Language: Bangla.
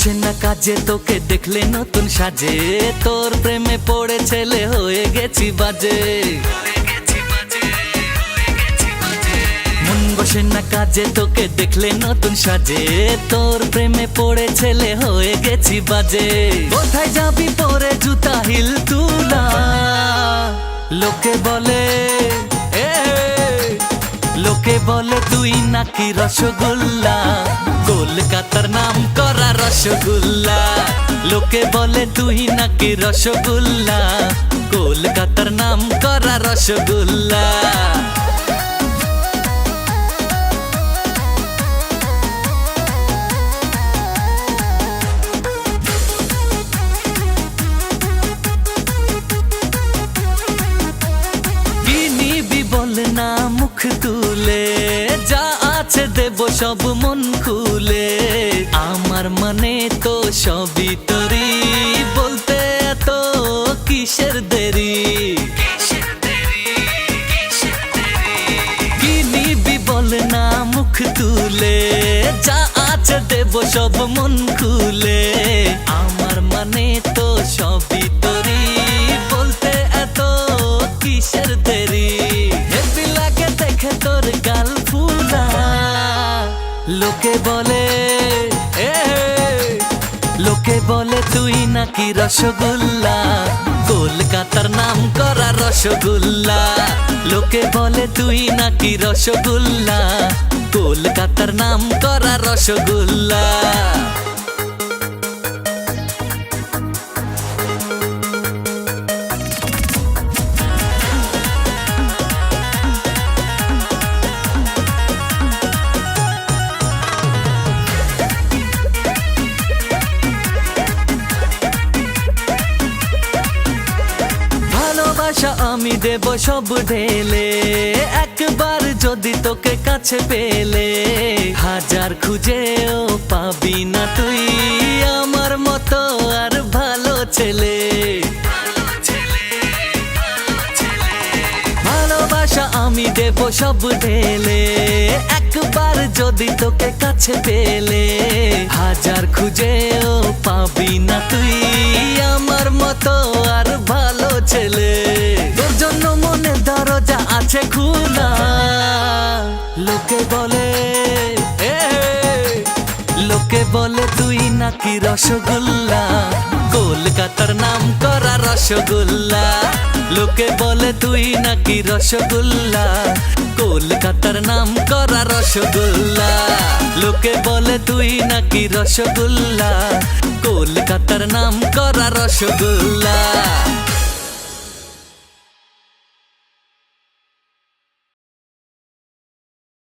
বসে না কাজে তোকে দেখলে নতুন সাজে, তোর প্রেমে পড়ে ছেলে হয়ে গেছি বাজে। মন বসে না কাজে তোকে দেখলে নতুন সাজে, তোর প্রেমে পড়ে ছেলে হয়ে গেছি বাজে। কোথায় যাবি পরে জুতা হিল তুলা, লোকে বলে লোকে বলে তুই নাকি রসগোল্লা, কলকাতার নাম করা রসগোল্লা। লোকে বলে তুই নাকি রসগোল্লা, কলকাতার নাম করা রসগোল্লা। না মুখ তুলে যা আছে দেব সব মন খুলে, আমার মনে তো সবই তোরি, বলতে এত কিসের দেরি। কি নিবি বল না মুখ তুলে, যা আছে দেব সব মন খুলে, আমার মনে তো সবই তোরি, বলতে এত কিসের দেরি। তোর গাল ফুলা, লোকে বলে লোকে বলে তুই নাকি রসগোল্লা, কলকাতার নাম করা রসগোল্লা। লোকে বলে তুই নাকি রসগোল্লা, কলকাতার নাম করা রসগোল্লা। আমি দেব সব ঢেলে, একবার যদি তোকে কাছে পেলে, হাজার খুঁজেও পাবি না তুই আমার মতো আর ভালো ছেলে। ভালোবাসা আমি দেব সব ঢেলে, একবার যদি তোকে কাছে পেলে, হাজার খুঁজেও পাবি না তুই আমার মতো আর ভালো ছেলে। তোর জন্য মনে দরজা আছে খোলা, লোকে বলে লোকে বলে তুই নাকি রসগোল্লা, কলকাতার নাম করা রসগোল্লা। লোকে বলে তুই নাকি রসগোল্লা, কলকাতার নাম করা রসগোল্লা। লোকে বলে তুই নাকি রসগোল্লা, কলকাতার নাম করা রসগোল্লা।